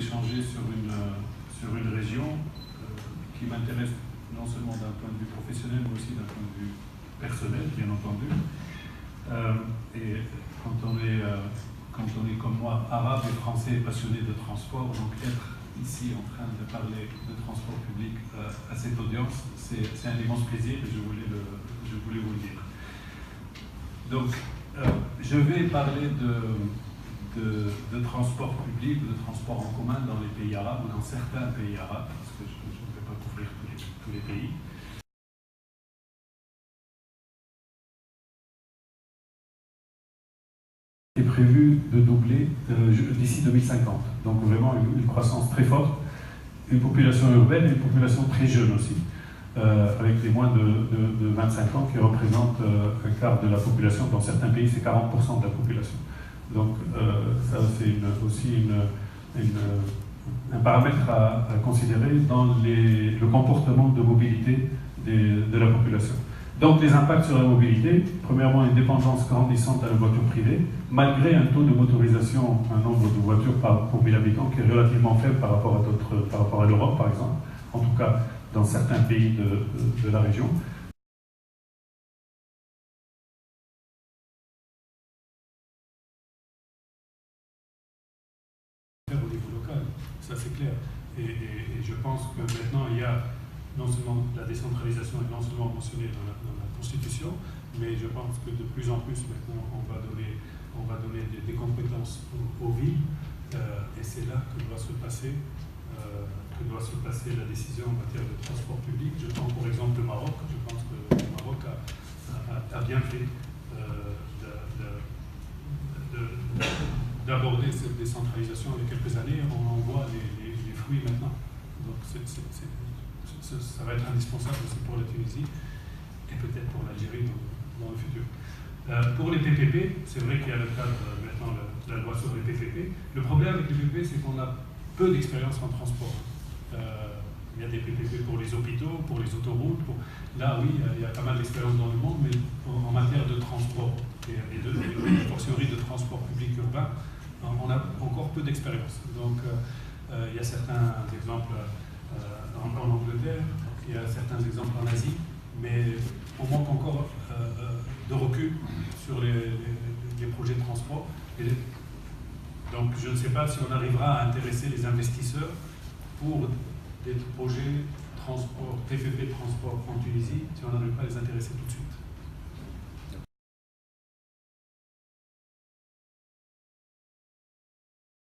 d'échanger sur une région qui m'intéresse non seulement d'un point de vue professionnel, mais aussi d'un point de vue personnel, bien entendu. Et quand on est comme moi, arabe et français, passionné de transport, donc être ici en train de parler de transport public à cette audience, c'est un immense plaisir et je voulais vous le dire. Donc, je vais parler de transport public, de transport en commun dans les pays arabes ou dans certains pays arabes, parce que je ne vais pas couvrir tous les pays. Est prévu de doubler d'ici 2050. Donc vraiment une croissance très forte, une population urbaine et une population très jeune aussi, avec les moins de 25 ans qui représentent un quart de la population. Dans certains pays, c'est 40% de la population. Donc ça, c'est aussi un paramètre à considérer dans le comportement de mobilité de la population. Donc les impacts sur la mobilité, premièrement une dépendance grandissante à la voiture privée, malgré un taux de motorisation, un nombre de voitures pour 1000 habitants qui est relativement faible par rapport à l'Europe par exemple, en tout cas dans certains pays de la région. Au niveau local, ça c'est clair. Et je pense que maintenant il y a non seulement la décentralisation est non seulement mentionnée dans la Constitution, mais je pense que de plus en plus maintenant on va donner des compétences aux villes et c'est là que doit se passer la décision en matière de transport public. Je prends pour exemple le Maroc. Je pense que le Maroc a bien fait d'aborder cette décentralisation il y a quelques années. On en voit les fruits maintenant. Donc ça va être indispensable aussi pour la Tunisie et peut-être pour l'Algérie dans le futur. Pour les PPP, c'est vrai qu'il y a le cadre maintenant, la loi sur les PPP. Le problème avec les PPP, c'est qu'on a peu d'expérience en transport. Il y a des PPP pour les hôpitaux, pour les autoroutes. Là, oui, il y a pas mal d'expérience dans le monde, mais en matière de transport et de fortiori de transport public urbain, on a encore peu d'expérience. Donc, il y a certains exemples en Angleterre, il y a certains exemples en Asie, mais on manque encore de recul sur les projets de transport. Donc je ne sais pas si on arrivera à intéresser les investisseurs pour des projets transport, PPP transport en Tunisie, si on n'arrive pas à les intéresser tout de suite.